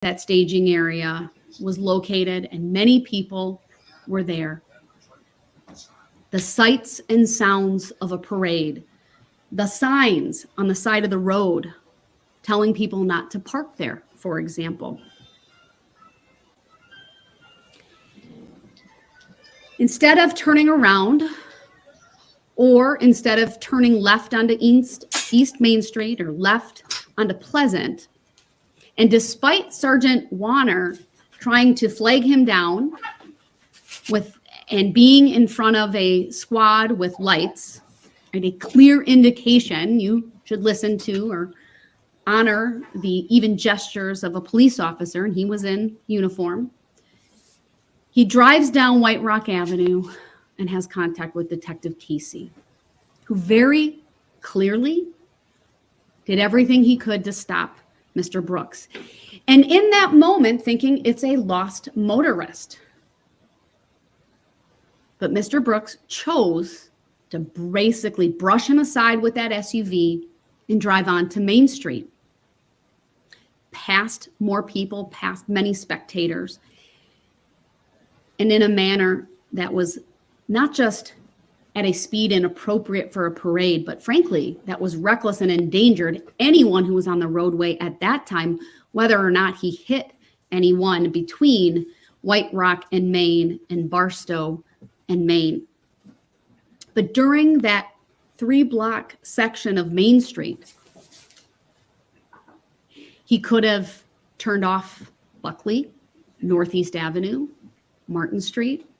that staging area was located and many people were there. The sights and sounds of a parade, the signs on the side of the road telling people not to park there, for example. Instead of turning around, or instead of turning left onto East Main Street or left onto Pleasant, and despite Sergeant Warner trying to flag him down and being in front of a squad with lights and a clear indication you should listen to or honor the even gestures of a police officer, and he was in uniform, he drives down White Rock Avenue and has contact with Detective Casey, who very clearly did everything he could to stop Mr. Brooks. And in that moment, thinking it's a lost motorist. But Mr. Brooks chose to basically brush him aside with that SUV and drive on to Main Street, past more people, past many spectators, and in a manner that was not just at a speed inappropriate for a parade, but frankly, that was reckless and endangered anyone who was on the roadway at that time, whether or not he hit anyone between White Rock and Main and Barstow and Main. But during that 3-block section of Main Street, he could have turned off Buckley, Northeast Avenue, Martin Street,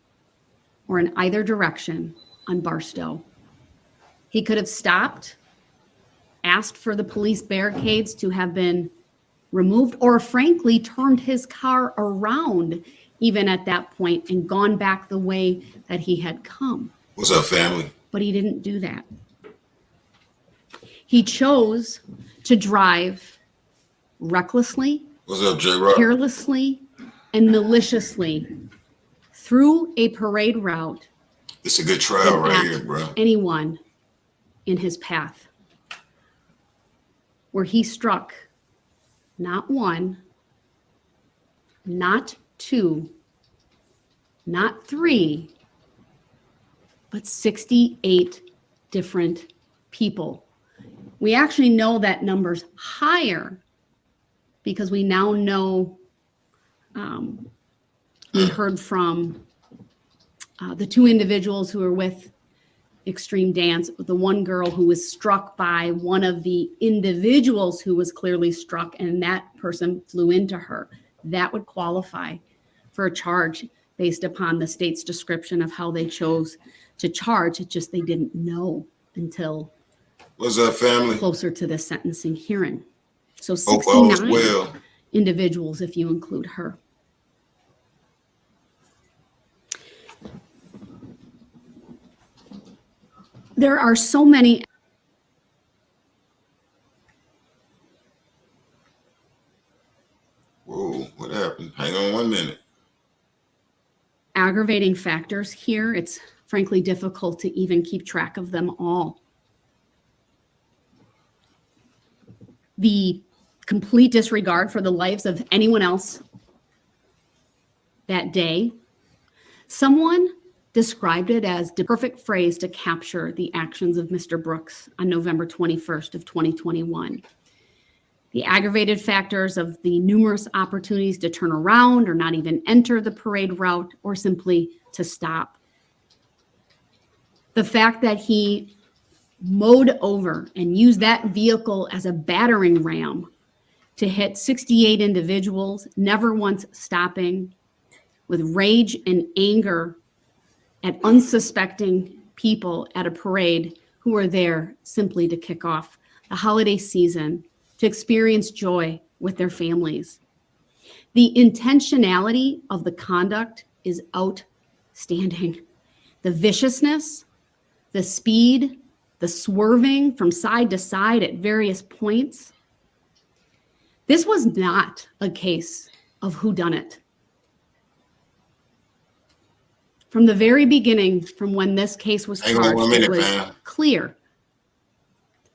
or in either direction on Barstow. He could have stopped, asked for the police barricades to have been removed, or frankly turned his car around even at that point and gone back the way that he had come. What's up, family? But he didn't do that. He chose to drive recklessly, What's up, J-Rock? carelessly, and maliciously through a parade route. It's a good trial right here, bro. Anyone in his path, where he struck not one, not two, not three, but 68 different people. We actually know that number's higher because we now know, we heard from the two individuals who were with Extreme Dance, the one girl who was struck by one of the individuals who was clearly struck, and that person flew into her. That would qualify for a charge based upon the state's description of how they chose to charge. It's just they didn't know until What's up, family? closer to the sentencing hearing. So Hope all is 69 well. individuals if you include her. There are so many Whoa, what happened? Hang on 1 minute. aggravating factors here. It's frankly difficult to even keep track of them all. The complete disregard for the lives of anyone else that day. Someone described it as the perfect phrase to capture the actions of Mr. Brooks on November 21st of 2021. The aggravated factors of the numerous opportunities to turn around or not even enter the parade route or simply to stop. The fact that he mowed over and used that vehicle as a battering ram to hit 68 individuals, never once stopping, with rage and anger at unsuspecting people at a parade who were there simply to kick off the holiday season, to experience joy with their families. The intentionality of the conduct is outstanding. The viciousness, the speed, the swerving from side to side at various points. This was not a case of whodunit. From the very beginning, from when this case was charged, it was clear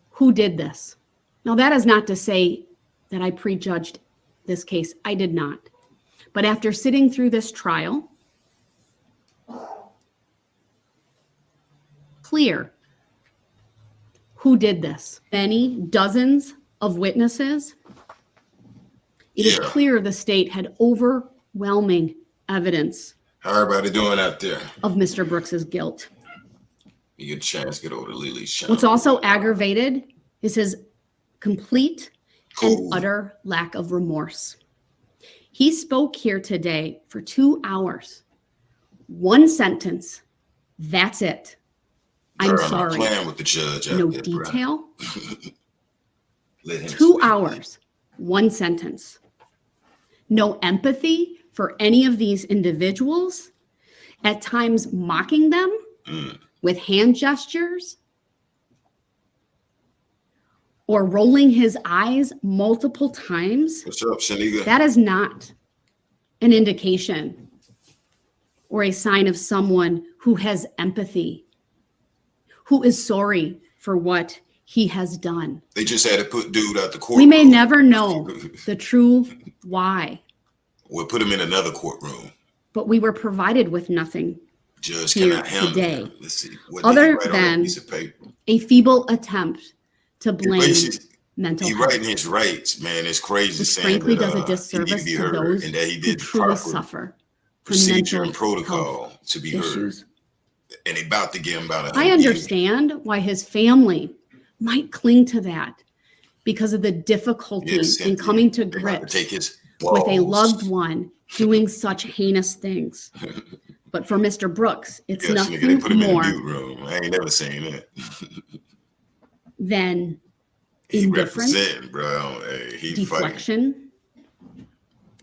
who did this. Now, that is not to say that I prejudged this case. I did not. But after sitting through this trial, clear who did this. Many dozens of witnesses. It is clear the state had overwhelming evidence. How everybody doing out there? Of Mr. Brooks's guilt. You get a chance, get over to Lily's channel. What's also aggravated is his complete and utter lack of remorse. He spoke here today for 2 hours. One sentence. That's it. I'm sorry. I'm playing with the judge. No detail. Let him 2 hours. One sentence. No empathy for any of these individuals. At times mocking them with hand gestures. Or rolling his eyes multiple times. What's up, Shaniga? That is not an indication or a sign of someone who has empathy, who is sorry for what he has done. They just had to put dude out the court. We may never know the true why. We'll put him in another courtroom. But we were provided with nothing Judge here cannot handle today, it. Let's see. other than a feeble attempt to blame mental health. He writing his rights, man. It's crazy. Which saying frankly that, does a disservice to to those and that he who did truly suffer from procedure mental and protocol health to be issues. heard. And they about to give him about I understand why his family might cling to that because of the difficulty in coming to grips with a loved one doing such heinous things. But for Mr. Brooks, it's nothing they put him more in a mute room. I ain't never seen that. than He indifference, representing, bro. Hey, he deflection,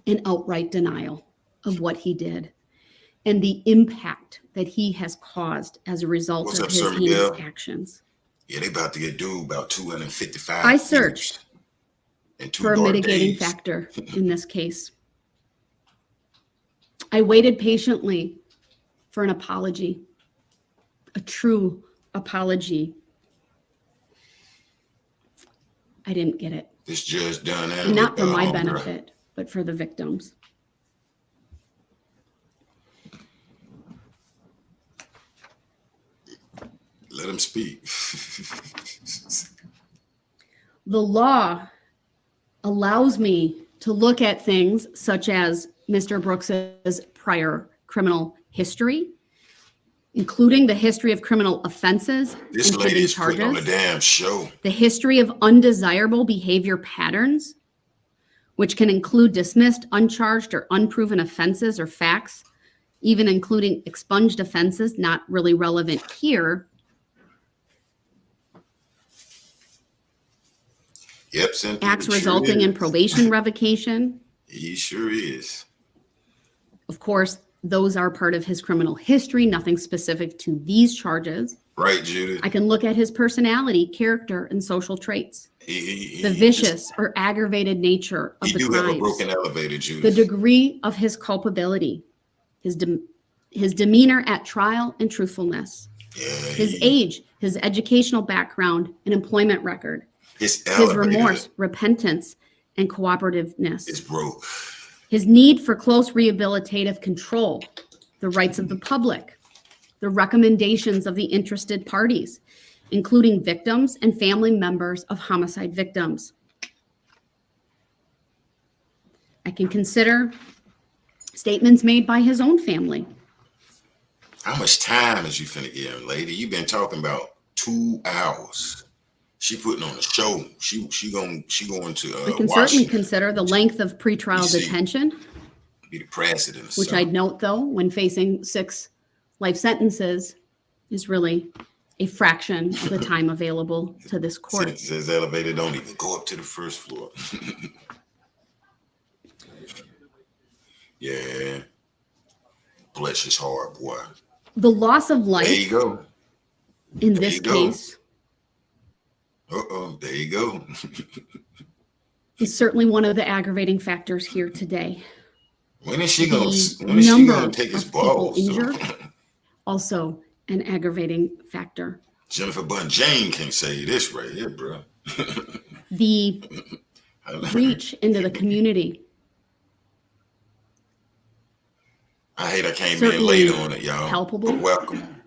and outright denial of what he did and the impact that he has caused as a result of his heinous actions. Yeah, they about to get due about 255. I searched for a mitigating days. factor in this case. I waited patiently for an apology, a true apology. I didn't get it. This judge done that. And not for my benefit, but for the victims. Let him speak. The law allows me to look at things such as Mr. Brooks's prior criminal history, including the history of criminal offenses and hidden charges, on a damn show. the history of undesirable behavior patterns, which can include dismissed, uncharged, or unproven offenses or facts, even including expunged offenses, not really relevant here. Yep, Acts resulting in probation revocation. He sure is. Of course, those are part of his criminal history, nothing specific to these charges. Right, Judith. I can look at his personality, character, and social traits. The vicious or aggravated nature of the crimes. Have a broken elevator, Judith. The degree of his culpability, his demeanor at trial and truthfulness. Yeah, his age, his educational background and employment record. His remorse, repentance, and cooperativeness. It's broke. His need for close rehabilitative control, the rights of the public, the recommendations of the interested parties, including victims and family members of homicide victims. I can consider statements made by his own family. How much time is you finna give him, lady? You've been talking about 2 hours. She putting on a show. She going to we can certainly consider the length of pretrial detention. Be the president. Which I'd note, though, when facing 6 life sentences, is really a fraction of the time available to this court. Sentences elevated don't even go up to the first floor. Yeah. Bless his heart, boy. The loss of life. There you go. In this case. There you go. Is certainly one of the aggravating factors here today. When is she going to take his balls? Injured, also an aggravating factor. Jennifer Bunn Jane can say this right here, bro. The reach into the community I hate I came in certainly late on it, y'all. palpable. But welcome.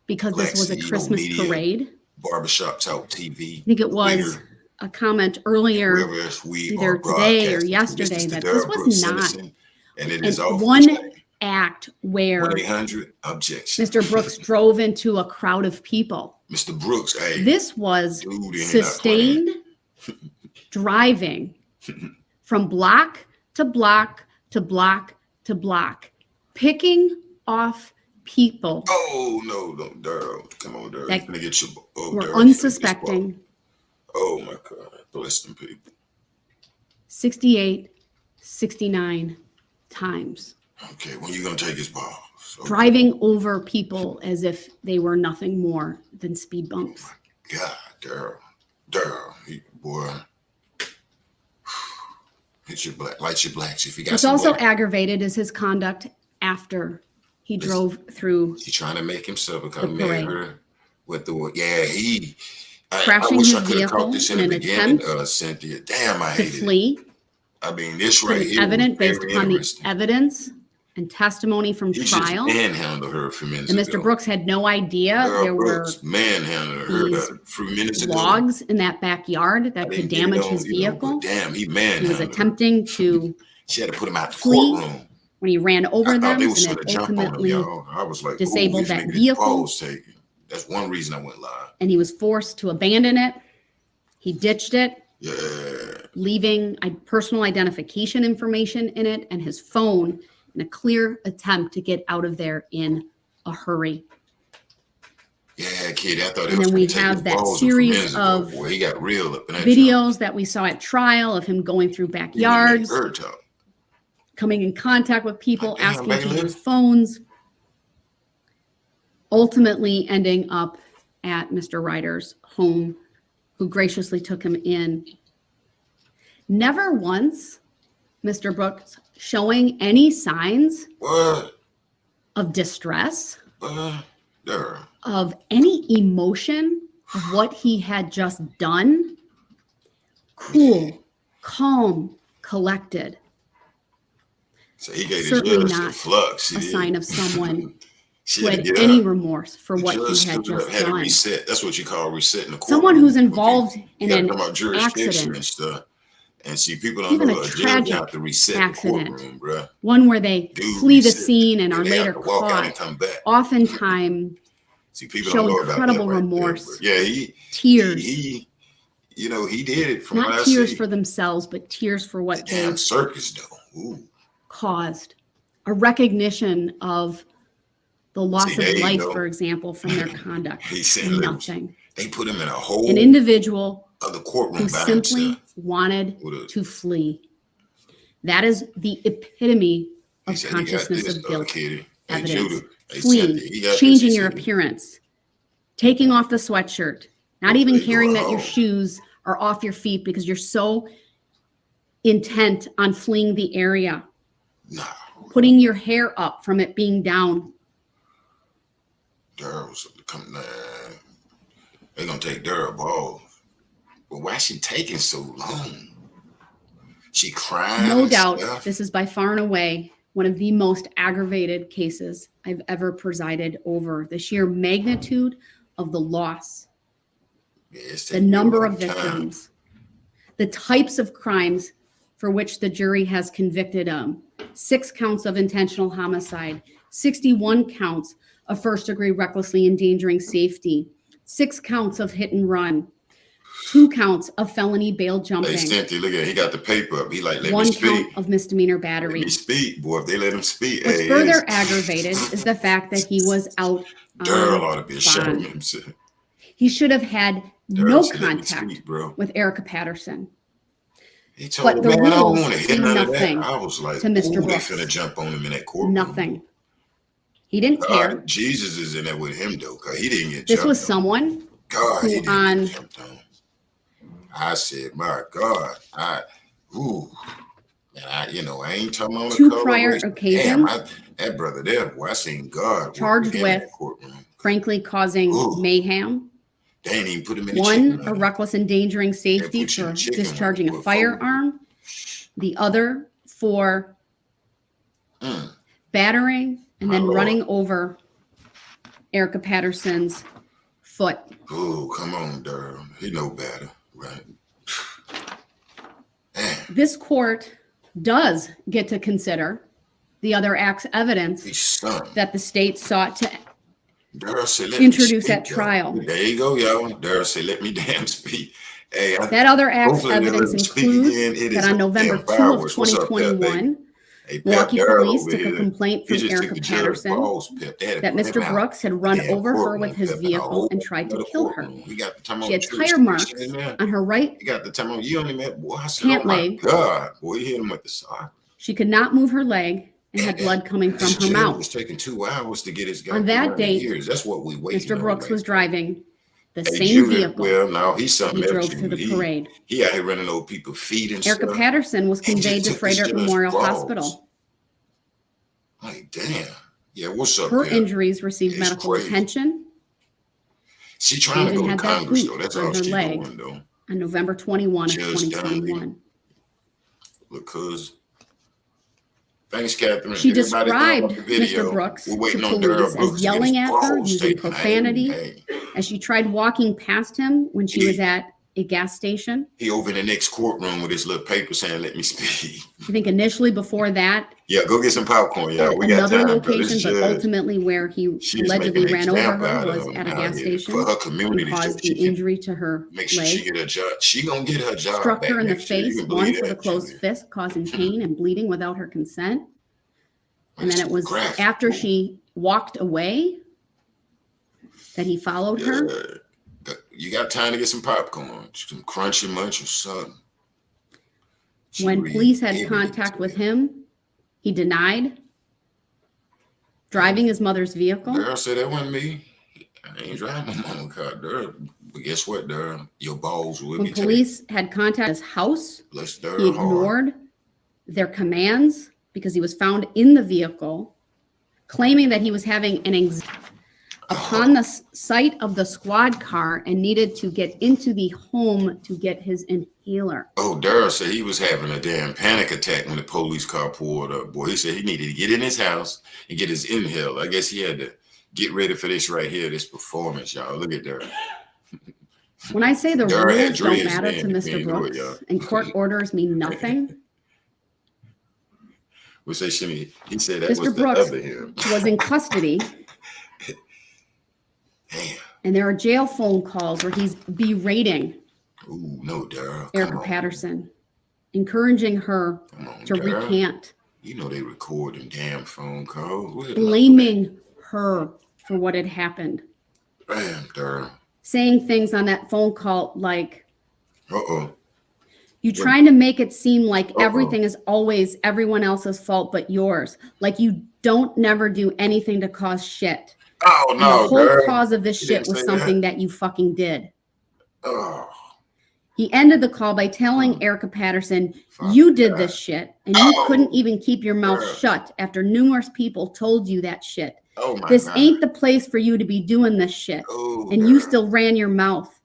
Because Black this was a CEO Christmas Media, parade. Barbershop Talk TV. I think it was a comment earlier, either today or yesterday, that this was not and it is off one the chain. act where 1-800 objection. Mr. Brooks drove into a crowd of people. Mr. Brooks, hey, this was sustained driving from block to block to block to block, picking off people. Oh no, don't, Darrell. Come on, Darrell. You're gonna get your were Darrell, unsuspecting. Oh my God, bless them people. 68, 69 times. Okay, when you gonna take his balls? Okay. Driving over people as if they were nothing more than speed bumps. Oh my God, Darrell, boy. Hit your black, light your blacks if you got. What's also aggravated is his conduct after he drove through. He's trying to make himself become mayor with the he. Crashing I wish his I could have caught vehicle this in in an the beginning, attempt Cynthia. Damn, I to hate flee. it. I mean, this right here, evident based upon the evidence and testimony from he trial. Just manhandled her a few minutes and ago. Mr. Brooks had no idea Darrell there Brooks were manhandled her a few minutes ago. logs in that backyard that could damage his vehicle. Damn, he manhandled. He was attempting to. She had to put him out the flee courtroom when he ran over them, and it it ultimately I was like, disabled that vehicle. That's one reason I went live. And he was forced to abandon it. He ditched it. Yeah. Leaving personal identification information in it and his phone in a clear attempt to get out of there in a hurry. Yeah, kid, I thought it and was then we have that series of he got real up in that videos that we saw at trial of him going through backyards, coming in contact with people, asking to use phones, ultimately ending up at Mr. Ryder's home, who graciously took him in. Never once, Mr. Brooks, showing any signs of distress, of any emotion of what he had just done. Cool, calm, collected. So he gave certainly not flux. a sign of someone who had any remorse for what he had just done. Reset. That's what you call resetting the court. Someone who's involved in an accident. And stuff. And see, people don't even know a tragic have to reset accident, the courtroom, one where they flee the scene and are later caught, oftentimes show incredible remorse, tears. He did it. From not tears for themselves, but tears for what they circus caused. A recognition of the loss of life, for example, from their conduct. Nothing. They put him in a hole. An individual of the courtroom who simply wanted to flee. That is the epitome of consciousness of guilt. Evidence. Fleeing, changing your appearance, taking off the sweatshirt, not even caring that your shoes are off your feet because you're so intent on fleeing the area. Putting your hair up from it being down. Darrell's they're gonna take Darrell balls. But why is she taking so long? She crying. No doubt, this is by far and away one of the most aggravated cases I've ever presided over. The sheer magnitude of the loss, the number of victims, the types of crimes for which the jury has convicted him. 6 counts of intentional homicide, 61 counts of first-degree recklessly endangering safety, 6 counts of hit and run, 2 counts of felony bail jumping. Hey, Cynthia, look at it. He got the paper up. He like, let 1 me speak. Count of misdemeanor battery. Let me speak, boy. If they let him speak. What's further aggravated is the fact that he was out Darrell ought to be ashamed bond. of himself. He should have had Darrell no contact with Erica Patterson. He told but the man, I don't rules want to hit mean none nothing of that. I was like, to Mr. they Brooks. finna jump on him in that courtroom. Nothing. He didn't care. Jesus is in there with him though, because he didn't get This jumped was on. someone God, he who didn't get jumped on. I said, my God, I ain't talking about 2 prior occasions. Damn, that brother there, boy, I seen God charged with, frankly, causing mayhem. They ain't even put him in 1, a reckless endangering safety for discharging a firearm. The other for battering, and then My Lord. running over Erica Patterson's foot. Oh, come on, Darrell. He know better, right? Man, This court does get to consider the other act's evidence his son. that the state sought to Darrell said, let me introduce speak, at trial. y'all. There you go, y'all. Darrell said, let me damn speak. Hey, That other act's hopefully they let evidence him speak includes again. It that is on a November damn 2 of fireworks. What's up, Pep, baby? 2021, Hey, Pep, Milwaukee Darrell police over took a here. complaint He from just took Erica the Jared Patterson Balls, Pep. They had to that put him Mr. out. Brooks had run Damn over her courtroom, with his Pep, in a vehicle whole and tried to other kill her. courtroom. He got the time She on had the tire jurisdiction marks in there. on her right He got the time on. You only met, boy. I said, pant oh my leg. God. Boy, he hit him with the sock. She could not move her leg and had blood coming from This her judge mouth. was taking 2 hours to get his guy On that around the date, ears. That's what we waiting Mr. on Brooks right was now. driving the Hey, same Judy, vehicle well, no, he's that something he else, drove to the Judy. parade. He out here running over people's feet and Erica stuff. Patterson was He just conveyed to took this Frederick judge's Memorial balls. Hospital. Like, damn. Yeah, what's up, Her Pep? injuries received It's medical crazy. attention. She She trying to even go to had that Congress, boot though. That's on all her she leg doing, though. on November 21 of Judge Dunleavy. 2021. Look, cuz. Thanks, Catherine. She Everybody thumb described up the video. Mr. Brooks We're to waiting on Darrell police Brooks as to get his yelling at her, balls using taken. profanity Hey. as she tried walking past him when she was at a gas station. He over in the next courtroom with his little paper saying, let me speak. I think initially before that, Yeah, go get some popcorn, y'all. at We got another time, bro. location, This but judge, ultimately where he she is allegedly making an ran over example her out of was him at a out gas here station for her and community. So caused she the can injury to her make sure she leg. get her job. She gonna get her job Struck back her in the next year. You face can once believe with a that, closed Junior. fist, causing pain and bleeding without her consent. And It's then it was graphic. after she walked away that he followed her. Yeah. You got time to get some popcorn, some crunchy munch or something. She When read police had everything contact to with me. him, he denied driving his mother's vehicle. Darrell said that wasn't me. I ain't driving my mama car, Darrell. But guess what, Darrell? Your balls will When be taken. police had contact with his house, Bless he Darrell hard. ignored their commands because he was found in the vehicle, claiming that he was having an anxiety upon the sight of the squad car and needed to get into the home to get his inhaler. Oh, Darrell said he was having a damn panic attack when the police car pulled up. Boy, he said he needed to get in his house and get his inhaler. I guess he had to get ready for this right here, this performance, y'all. Look at Darrell. When I say the Darrell had rules don't dreads matter then, to if Mr. you ain't know it, Brooks y'all. and court orders mean nothing, We say Shimmy. He said that was Mr. the Brooks other him. was in custody, Damn. and there are jail phone calls where he's berating Ooh, no, Darrell. Erica Come on. Patterson, encouraging her Come on, to Darrell. recant, You know they record them damn phone calls. What blaming her for what had happened, Damn, Darrell. saying things on that phone call like, Uh-oh. you trying to make it seem like Uh-oh. everything is always everyone else's fault but yours. Like you don't never do anything to cause shit. Oh, And the no, whole Darrell. cause of this He shit didn't was say something that you fucking did. Oh, He ended the call by telling Erica Patterson, fuck you did that. this shit and you Oh, couldn't even keep your mouth Darrell. shut after numerous people told you that shit. Oh, my This God. ain't the place for you to be doing this shit. Oh, And you Darrell. still ran your mouth.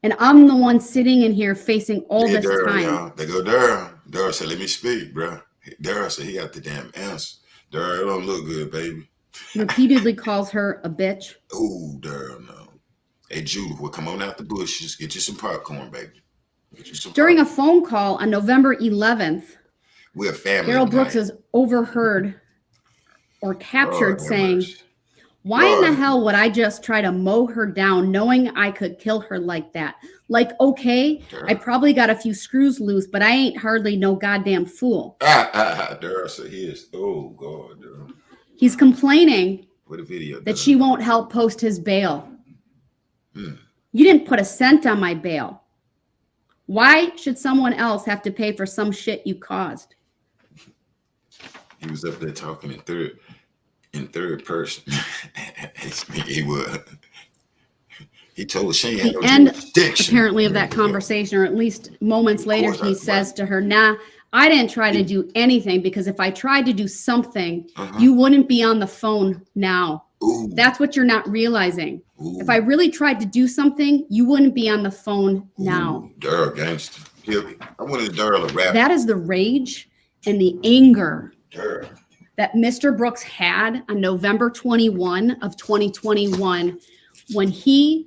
And I'm the one sitting in here facing all Yeah, this Darrell, time. y'all. They go, Darrell. Darrell said, let me speak, bro. Darrell said he got the damn answer. Darrell, it don't look good, baby. He repeatedly calls her a bitch. Oh, Darrell, no. Hey, Judy, well, come on out the bushes. Get you some popcorn, baby. Get you some During popcorn. a phone call on November 11th, We're a family. Darrell Brooks tonight. is overheard or captured Lord have saying, mercy. why in the Lord. hell would I just try to mow her down knowing I could kill her like that? Like, okay, I probably got a few screws loose, but I ain't hardly no goddamn fool. Darrell said he is. Oh, God, Darrell. He's complaining What a video. that she won't help post his bail. Hmm. You didn't put a cent on my bail. Why should someone else have to pay for some shit you caused? He was up there talking in third person. He would. He told she ain't had The no end, jurisdiction. apparently, of that conversation, or at least moments later, he says to her, nah, I didn't try to do anything because if I tried to do something, you wouldn't be on the phone now. Ooh. That's what you're not realizing. Ooh. If I really tried to do something, you wouldn't be on the phone now. Darrell gangster. I wanted Darrell to rap. That is the rage and the anger Darrell. that Mr. Brooks had on November 21 of 2021 when he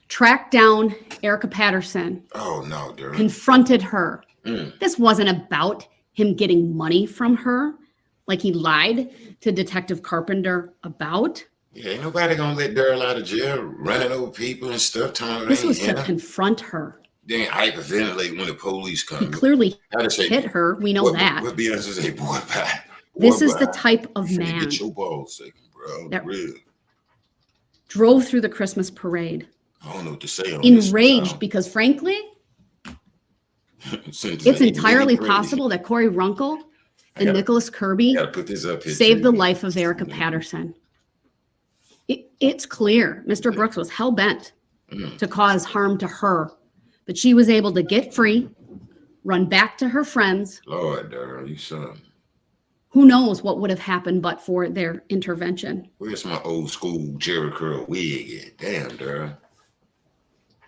tracked down Erica Patterson, Oh no, Darrell. confronted her. Mm. This wasn't about him getting money from her, like he lied to Detective Carpenter about. Yeah, ain't nobody gonna let Darrell out of jail running over people and stuff. This was to confront her. Then hyperventilate when the police come. He clearly How to hit her. We know that. What be honest, say, boy, bye. This is the type of You finna man Get your balls second, bro. that Real. drove through the Christmas parade, I don't know what to say on enraged this. because, frankly, It's entirely possible that Corey Runkle and Nicholas Kirby gotta put this up here saved the too. life of Erica Patterson. It's clear Mr. Brooks was hell-bent to cause harm to her, but she was able to get free, run back to her friends. Lord, Darrell, you son. Who knows what would have happened but for their intervention. Where's my old school Jerry curl wig at? Damn, Darrell.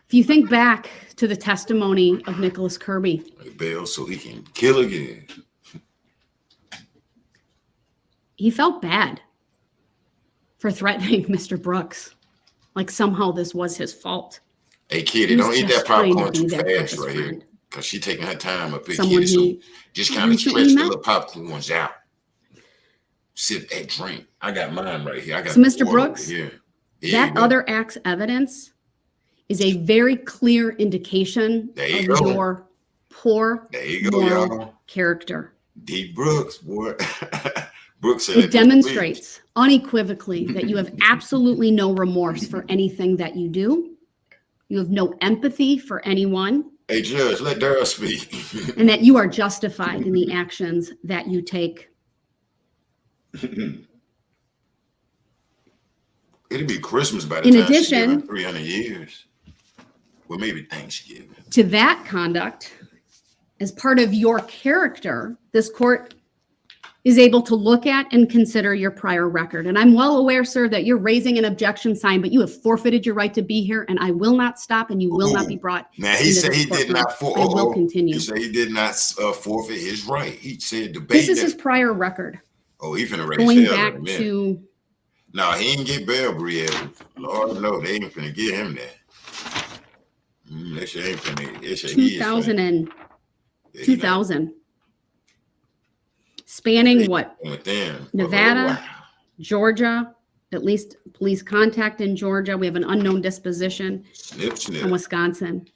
If you think back to the testimony of Nicholas Kirby, Like bail so he can kill again. he felt bad for threatening Mr. Brooks. Like somehow this was his fault. Hey, kid, He was don't eat just that trying to popcorn be too there for fast his right here. friend. Because she taking her time up here, Someone kid. So he just kind of recently stretch the met. little popcorns out. Sip that drink. I got mine right here. I got So, Mr. water Brooks, over here. There that you go. other act's evidence is a very clear indication There of you go. your poor There you go, moral y'all. character. D. Brooks, boy. Brooks said It demonstrates unequivocally that you have absolutely no remorse for anything that you do. You have no empathy for anyone, Hey, Judge, let Darrell speak. and that you are justified in the actions that you take. It'll be Christmas by the In time addition- she gives 300 years. Well, maybe Thanksgiving. To that conduct, as part of your character, this court is able to look at and consider your prior record. And I'm well aware, sir, that you're raising an objection sign, but you have forfeited your right to be here, and I will not stop, and you will not be brought. Now, he said he did not I will continue. He said he did not forfeit his right. He said debate. This is his prior record. Oh, he finna raise Going hell back in a minute. to No, he ain't get bail, Brielle. Lord, no, they ain't finna get him that. That shit ain't finna. That shit 2000. Spanning what? With them. Nevada, Wow. Georgia, at least police contact in Georgia. We have an unknown disposition Snip, snip. in Wisconsin.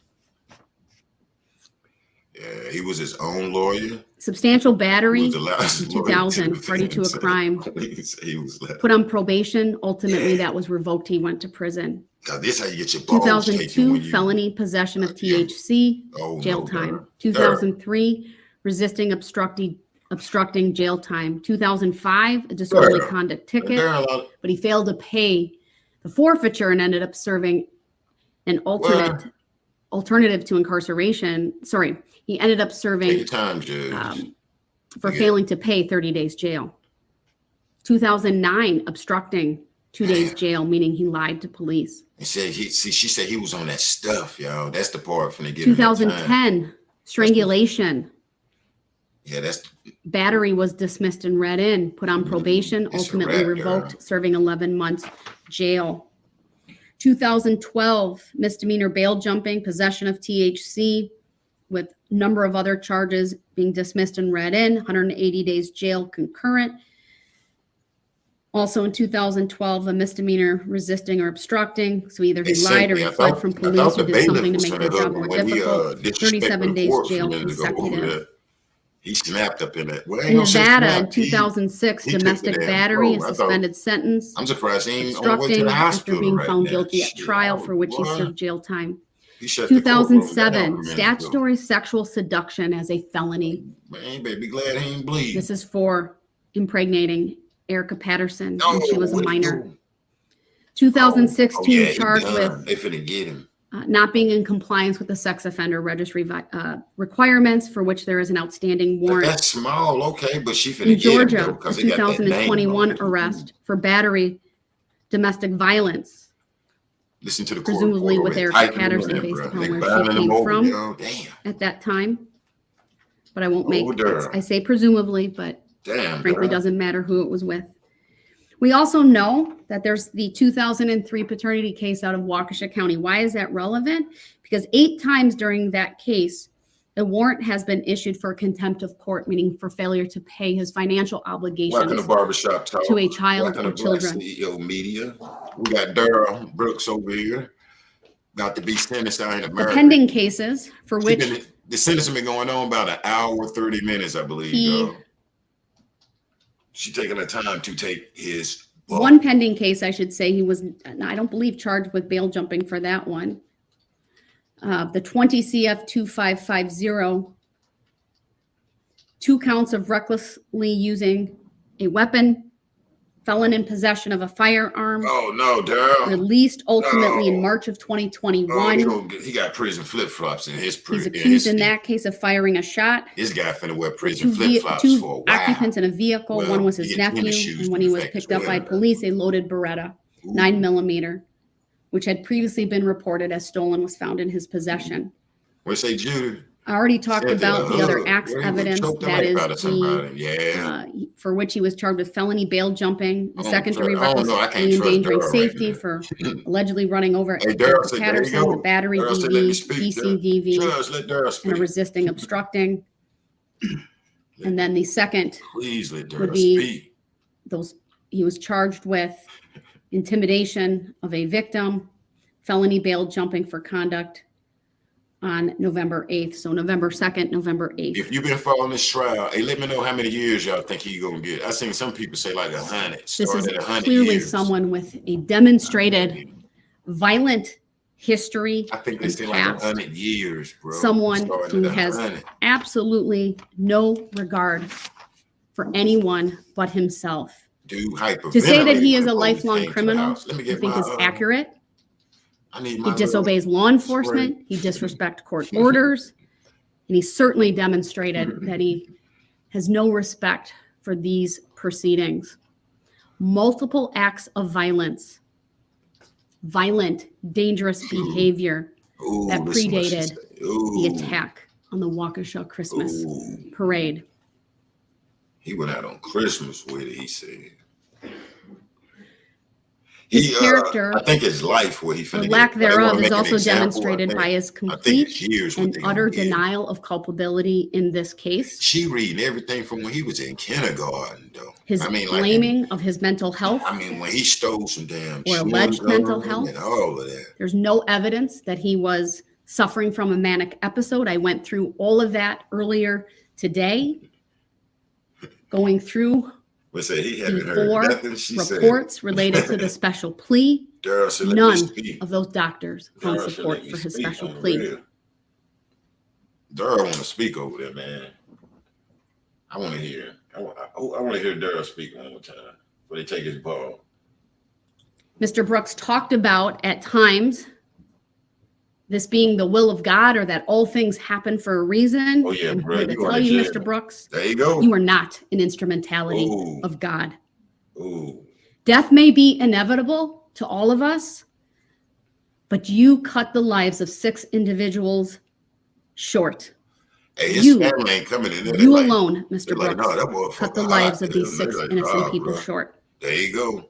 Yeah, he was his own lawyer. Substantial battery He was the last in lawyer 2000, to party to a defend crime. himself. He was like, Put on probation. Ultimately, that was revoked. He went to prison. God, this how you get your balls taken 2002, when you. felony possession of Yeah. THC, Oh, jail no, time. Darrell. 2003, resisting obstructing jail time. 2005, a disorderly Darrell. conduct ticket, Darrell, but he failed to pay the forfeiture and ended up serving an alternative to incarceration. Sorry, he ended up take serving your time, Judge. for Yeah. failing to pay 30 days jail. 2009, obstructing 2 days jail, meaning he lied to police. He said she said he was on that stuff, y'all. That's the part finna get him that time. 2010, strangulation. Yeah, that's Battery was dismissed and read in, put on probation, It's a ultimately wrap, revoked, girl. serving 11 months jail. 2012, misdemeanor bail jumping, possession of THC, with number of other charges being dismissed and read in, 180 days jail concurrent. Also in 2012, a misdemeanor resisting or obstructing. So either he They lied or sent he me. I fled thought- from I police thought or the did something bailiff to was make their finna job hook more him when he, difficult. disrespected 37 the days court jail for him to go over consecutive. there. He snapped up in it. Well, ain't In no sense Nevada, in snapped. He- 2006, he took the domestic damn battery, a probe. I thought- suspended sentence. I'm surprised he ain't on the way to Obstructing the after hospital being right found now. guilty at Shit, trial, for which he boy. served jail time. He shut the courtroom down a 2007, minute ago. statutory sexual seduction as a felony. Man, baby, be glad he ain't bleed. This is for impregnating Erica Patterson No, when she was a what he minor. do? 2016, yeah, he charged done. with They finna get him. not being in compliance with the sex offender registry requirements, for which there is an outstanding But warrant. that's small, okay, but she finna In get him Georgia, though, a 'cause they got that name on 2021 it. arrest for battery, domestic violence, Listen to the court presumably report with over Erica there. Type it in Patterson, there, based bro. upon They where she filing came him over, from yo. Damn. at that time. but I won't make, Darrell. I say presumably, but Damn, frankly, Darrell. doesn't matter who it was with. We also know that there's the 2003 paternity case out of Waukesha County. Why is that relevant? Because 8 times during that case, the warrant has been issued for contempt of court, meaning for failure to pay his financial obligations Welcome to Barbershop Talk. to a child Welcome or to Black children. CEO Media. We got Darrell Brooks over here, about to be sentenced out in The America. pending cases for which The sentence has been going on about an hour, 30 minutes, I believe. he, She's taking the time to take his book. one pending case, I should say, he was, I don't believe, charged with bail jumping for that one. The 20 CF 2550, 2 counts of recklessly using a weapon, felon in possession of a firearm, Oh, no, Darrell. released ultimately in No. March of Oh, 2021. he got prison flip-flops in his He's prison. accused in that case of firing a shot. This guy finna wear prison Two flip-flops for a while. occupants in a vehicle. Well, One was he his gets tennis nephew, shoes and when to he was protect picked as up by well. police, a loaded Beretta, 9mm, which had previously been reported as stolen, was found in his possession. What say, Judy? I already talked Said about the other acts where he evidence. choked the That life is out of somebody. Yeah. for which he was charged with felony bail jumping, I don't second-degree trust- I don't know. I recklessly can't trust endangering Darrell right safety now. for allegedly running over Hey, Darrell Edward said, there you Patterson, go. a battery Darrell said, let me DV, speak, DCDV, Judge, let Darrell and a speak. resisting obstructing. And then the second Please let would Darrell be speak. he was charged with intimidation of a victim, felony bail jumping for conduct on November 8th. So November 2nd, November 8th. If you've been following this trial, hey, let me know how many years y'all think he's gonna get. I seen some people say like 100. This is Start at 100 clearly years. someone with a demonstrated violent history I think they and say like past. 100 years, bro. Someone Starting who at has 100. absolutely no regard for anyone but himself. Dude, hyperventilating. To say that he is when a the police lifelong came to the criminal, house. Let me I get think my, is accurate. I need He my little disobeys law enforcement. He disrespects court orders. And he certainly demonstrated that he has no respect for these proceedings. Multiple acts of violence, violent, dangerous behavior Ooh, that this is what she predated said. Ooh, the attack on the Waukesha Christmas ooh. parade. He went out on Christmas with it, he said. His character, I think his life, what he or finna lack get, they thereof, wanna is make an also example, demonstrated by his complete years what and they gonna utter give. denial of culpability in this case. She reading everything from when he was in kindergarten, though. His I mean, blaming of his mental health I mean, when he stole some damn or chewing alleged gum mental health. and all of that. There's no evidence that he was suffering from a manic episode. I went through all of that earlier today, going through But say he the hadn't heard 4 nothing she reports said. related to the special plea. Darrell said, let me None speak. of those doctors found Darrell said, support let me for his speak special on the plea. real. Darrell want to speak over there, man. I want to hear. I want to hear Darrell speak one more time before they take his ball. Mr. Brooks talked about at times this being the will of God, or that all things happen for a reason. Oh, yeah, I'm bro, here to you going tell to you, jail. Mr. Brooks, There you go. you are not an instrumentality Ooh. of God. Ooh. Death may be inevitable to all of us, but you cut the lives of 6 individuals short. Hey, his You- family ain't coming in there. You alone, Mr. They're like, Brooks, no, that motherfucker cut the hot. lives of these They're 6 like, innocent nah, people bro. short. There you go.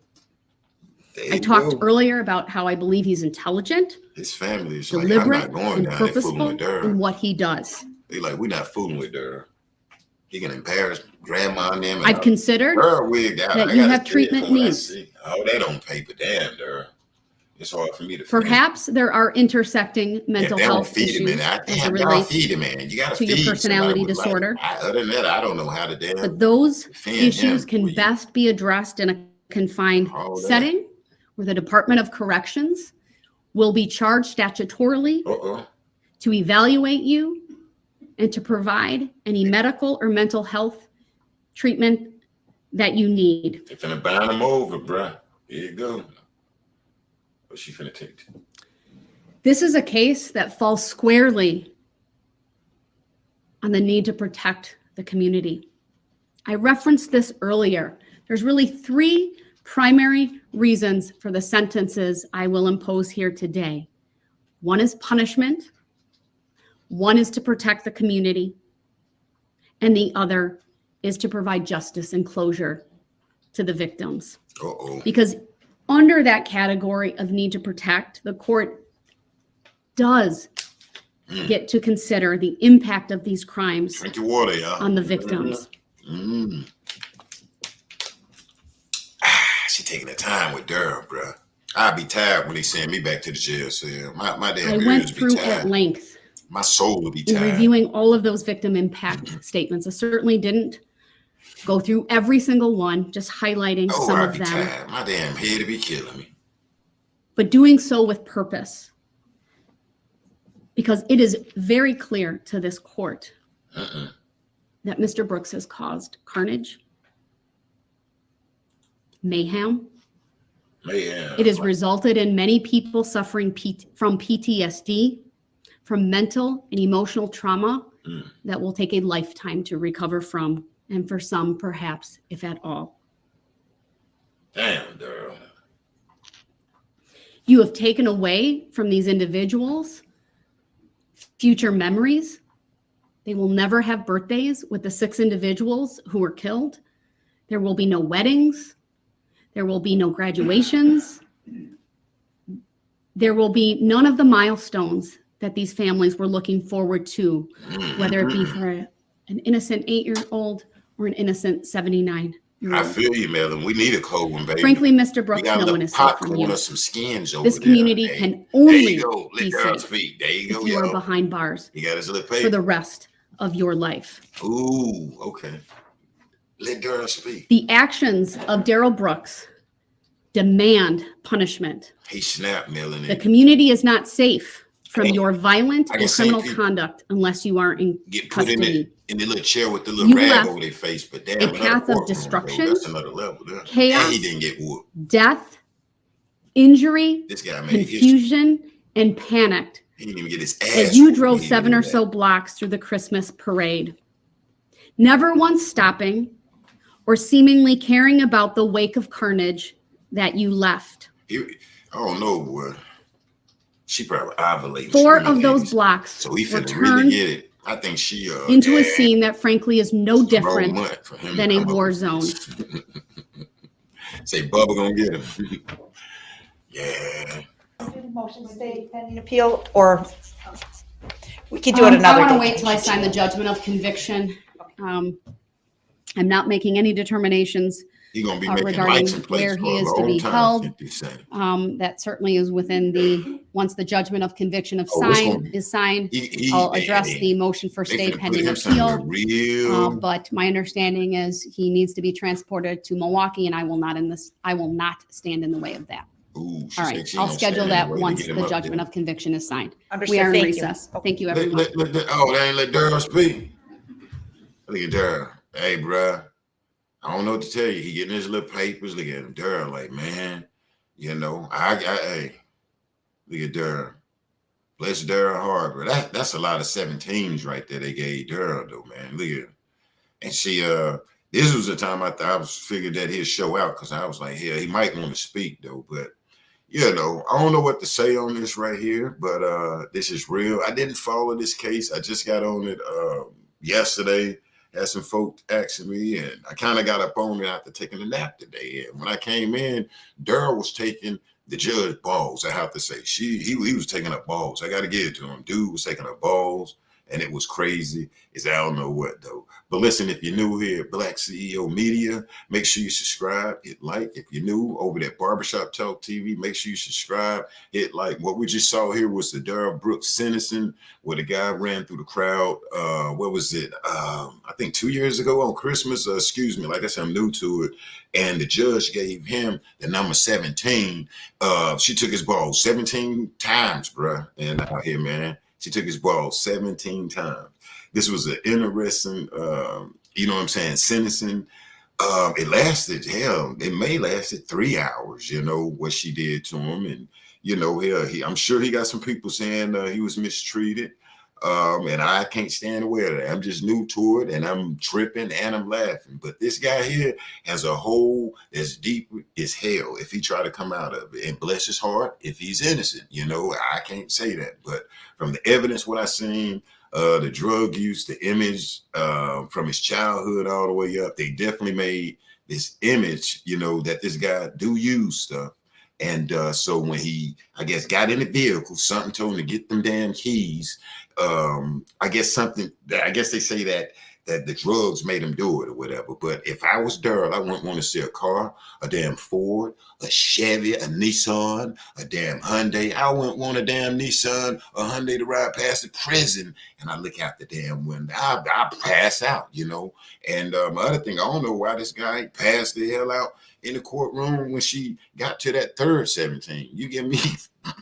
There I you talked go. earlier about how I believe he's intelligent, His family is like, I'm deliberate, not going and down there fooling purposeful with Darrell. in what he does. They like, we're not fooling with Darrell. He can embarrass grandma and them. And I've considered Darrell wigged out. that I you gotta have say it treatment from what I needs. see. Oh, they don't pay, but damn, Darrell. It's hard for me to Perhaps there are intersecting mental they don't health feed him, issues man. as it Damn, y'all relates feed him, man. You gotta to your feed personality somebody with disorder. other than that, I don't know how to damn. But those defend issues him. can best be addressed in a confined All that. setting where the Department of Corrections will be charged statutorily to evaluate you and to provide any medical or mental health treatment that you need. They finna bind him over, bruh. Here you go. What's she finna take? This is a case that falls squarely on the need to protect the community. I referenced this earlier. There's really 3 primary reasons for the sentences I will impose here today. One is punishment. One is to protect the community. and the other is to provide justice and closure to the victims. Because under that category of need to protect, the court does get to consider the impact of these crimes Drink your water, y'all. on the victims. She taking the time with Darrell, bro. I'd be tired when they send me back to the jail cell. My damn I went ears be through tired. at length My soul would be in tired. reviewing all of those victim impact statements. I certainly didn't go through every single one, just highlighting some I'd of be them, tired. My damn head would be killing me. but doing so with purpose. Because it is very clear to this court that Mr. Brooks has caused carnage, mayhem. It has resulted in many people suffering from PTSD, from mental and emotional trauma that will take a lifetime to recover from, and for some, perhaps, if at all. Damn, Darrell. You have taken away from these individuals future memories. They will never have birthdays with the 6 individuals who were killed. There will be no weddings. There will be no graduations. There will be none of the milestones that these families were looking forward to, whether it be for an innocent 8-year-old or an innocent 79-year-old. I feel you, Melvin. We need a cold one, baby. Frankly, Mr. Brooks, no one is safe from you. Some skins over This there. community Hey, can only there you go. Let be Darrell safe speak. There you go, if you are behind bars You got his little for paper. the rest of your life. Ooh, okay. Let Darrell speak. The actions of Darrell Brooks demand punishment. He snapped, Melanie. The community is not safe from your violent I can and see criminal people conduct unless you are in get put custody. in the little chair with the little You rag left over their face, but damn, a another path of courtroom, destruction, though. That's another level there. chaos, And he didn't get whooped. death, injury, This guy made confusion, and panic He didn't even get his ass as you whooped. drove He 7 did or that. so blocks through the Christmas parade, never once stopping or seemingly caring about the wake of carnage that you left. I don't know, boy. She probably ovulating. 4 of those blocks So he were finna really turned get it. I think she into a scene that frankly is no wrong different month for him than to a come up war with zone. this. Say Bubba gonna get him. Yeah. Motion stay pending appeal, or we could do it another I want to day. wait till I sign the judgment of conviction. I'm not making any determinations He gonna be making regarding license plates where for he a is to long be time, held. I think they say. That certainly is within once the judgment of conviction Oh, it's gonna is signed, He- I'll address they- the motion for they stay finna put pending him somewhere appeal. real. But my understanding is he needs to be transported to Milwaukee, and I will not stand in the way of that. Ooh, she All said right, she I'll gonna schedule stand in that way to once get him the up judgment there. of conviction is signed. Understood. We are in Thank you. recess. Thank you, everyone. They ain't let Darrell speak. Look at Darrell. Hey, bruh. I don't know what to tell you. He getting his little papers. Look at him. Darrell, like, man, you know, hey, look at Darrell. Bless Darrell hard, bro. That's a lot of 17s right there they gave Darrell, though, man. Look at him. And she, this was the time I was figured that he'd show out, because I was like, hell, he might want to speak, though. But, you know, I don't know what to say on this right here, but this is real. I didn't follow this case. I just got on it yesterday. Had some folks asking me, and I kind of got up on it after taking a nap today. And when I came in, Darrell was taking the judge balls. I have to say, he was taking up balls. I got to give it to him. Dude was taking up balls, and it was crazy. I don't know what though. But listen, if you're new here at Black CEO Media, make sure you subscribe, hit like. If you're new over at Barbershop Talk TV, make sure you subscribe, hit like. What we just saw here was the Darrell Brooks sentencing, where the guy ran through the crowd. What was it? I think 2 years ago on Christmas. Excuse me. Like I said, I'm new to it. And the judge gave him the number 17. She took his ball 17 times, bruh. And out here, man, she took his ball 17 times. This was an interesting, you know what I'm saying, sentencing. It lasted, hell, it may lasted 3 hours, you know, what she did to him. And, you know, I'm sure he got some people saying he was mistreated. And I can't stand away of that. I'm just new to it, and I'm tripping and I'm laughing. But this guy here has a hole that's deep as hell if he try to come out of it. And bless his heart if he's innocent. You know, I can't say that. But from the evidence, what I seen, the drug use, the image from his childhood all the way up. They definitely made this image, you know, that this guy do use stuff. And so when he, I guess, got in the vehicle, something told him to get them damn keys. I guess they say that the drugs made him do it or whatever. But if I was Darrell, I wouldn't want to see a car, a damn Ford, a Chevy, a Nissan, a damn Hyundai. I wouldn't want a damn Nissan or Hyundai to ride past the prison. And I look out the damn window. I pass out, you know. And my other thing, I don't know why this guy passed the hell out in the courtroom when she got to that third 17. You get me?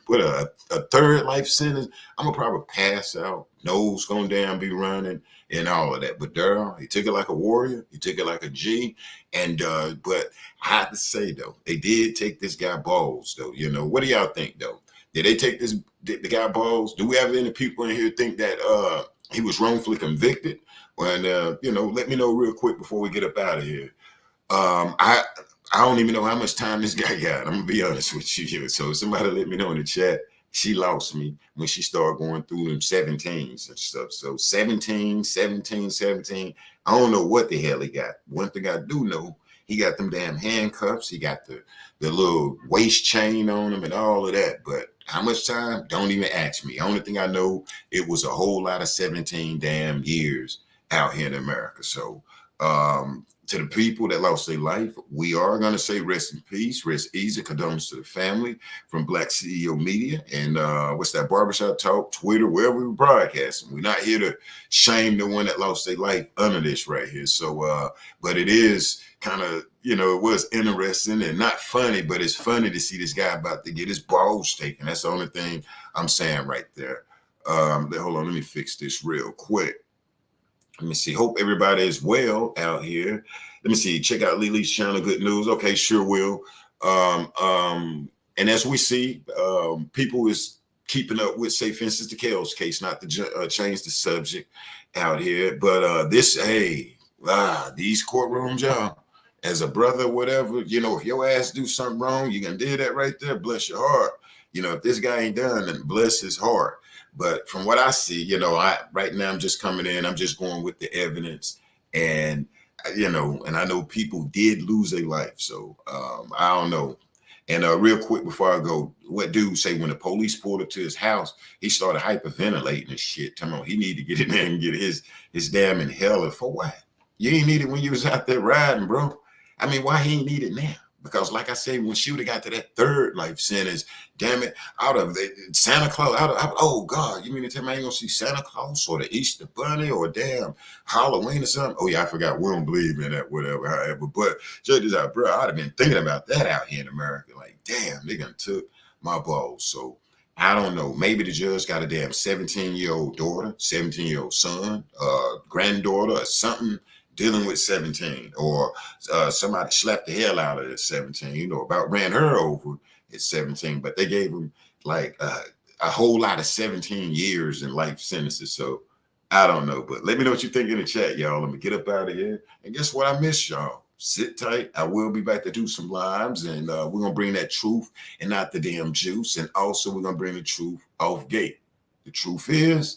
With a third life sentence, I'm gonna probably pass out, nose gonna damn be running and all of that. But Darrell, he took it like a warrior, he took it like a G. And but I have to say though, they did take this guy balls though. You know, what do y'all think though? Did they take the guy balls? Do we have any people in here think that he was wrongfully convicted? And you know, let me know real quick before we get up out of here. I don't even know how much time this guy got. I'm gonna be honest with you here. So somebody let me know in the chat. She lost me when she started going through them 17s and stuff. So 17. I don't know what the hell he got. One thing I do know, he got them damn handcuffs. He got the little waist chain on him and all of that. But how much time? Don't even ask me. Only thing I know, it was a whole lot of 17 damn years out here in America. So to the people that lost their life, we are going to say rest in peace, rest easy, condolences to the family from Black CEO Media and what's that, Barbershop Talk, Twitter, wherever we broadcast. We're not here to shame the one that lost their life under this right here. So, but it is kind of, you know, it was interesting and not funny, but it's funny to see this guy about to get his balls taken. That's the only thing I'm saying right there. Hold on, let me fix this real quick. Let me see. Hope everybody is well out here. Let me see. Check out Lily's channel. Good news. Okay, sure will. And as we see, people is keeping up with, say, for instance, the Kales case, not to change the subject out here. But these courtrooms, y'all, as a brother, whatever, you know, if your ass do something wrong, you can do that right there. Bless your heart. You know, if this guy ain't done, then bless his heart. But from what I see, you know, right now I'm just coming in. I'm just going with the evidence, and you know, and I know people did lose their life. So I don't know. And real quick before I go, what dude say when the police pulled up to his house, he started hyperventilating and shit. Come on, he need to get in there and get his damn inhaler. For what? You ain't need it when you was out there riding, bro. I mean, why he ain't need it now? Because like I said, when she would have got to that third life sentence, damn it, out of Santa Claus, oh God, you mean to tell me I ain't gonna see Santa Claus or the Easter Bunny or damn Halloween or something? Oh yeah, I forgot, we don't believe in that, whatever, however. But check this out, bro, I'd have been thinking about that out here in America. Like, damn, they done took my balls. So I don't know, maybe the judge got a damn 17-year-old daughter, 17-year-old son, granddaughter or something, dealing with 17, or somebody slapped the hell out of it at 17, you know, about ran her over at 17, but they gave him like a whole lot of 17 years in life sentences. So I don't know, but let me know what you think in the chat, y'all. Let me get up out of here. And guess what? I miss y'all. Sit tight. I will be back to do some lives, and we're going to bring that truth and not the damn juice. And also we're going to bring the truth off gate. The truth is,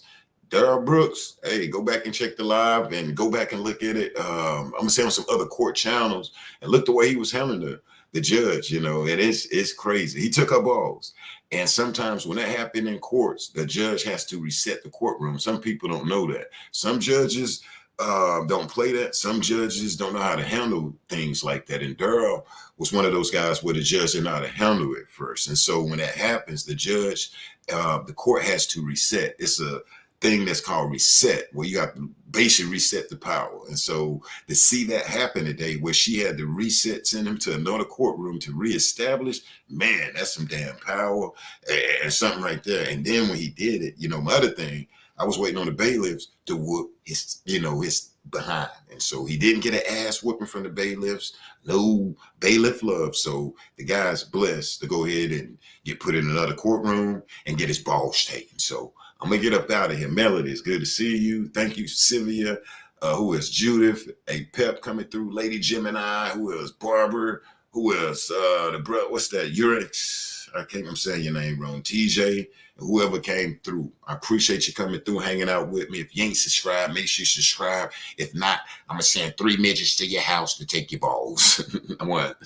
Darrell Brooks, hey, go back and check the live and go back and look at it. I'm gonna say on some other court channels and look the way he was handling the judge, you know, and it's crazy. He took her balls. And sometimes when that happened in courts, the judge has to reset the courtroom. Some people don't know that. Some judges don't play that. Some judges don't know how to handle things like that. And Darrell was one of those guys where the judge didn't know how to handle it first. And so when that happens, the judge, the court has to reset. It's a thing that's called reset, where you have to basically reset the power. And so to see that happen today, where she had to reset, send him to another courtroom to reestablish, man, that's some damn power and something right there. And then when he did it, you know, my other thing, I was waiting on the bailiffs to whoop his, you know, his behind. And so he didn't get an ass whooping from the bailiffs, no bailiff love. So the guy's blessed to go ahead and get put in another courtroom and get his balls taken. So I'm gonna get up out of here. Melody, it's good to see you. Thank you, Sylvia. Who is Judith? A Pep coming through. Lady Gemini. Who is Barber? who else? The bro, what's that? Urix. I can't. I'm saying your name wrong. TJ. Whoever came through, I appreciate you coming through, hanging out with me. If you ain't subscribed, make sure you subscribe. If not, I'm gonna send 3 midgets to your house to take your balls. What?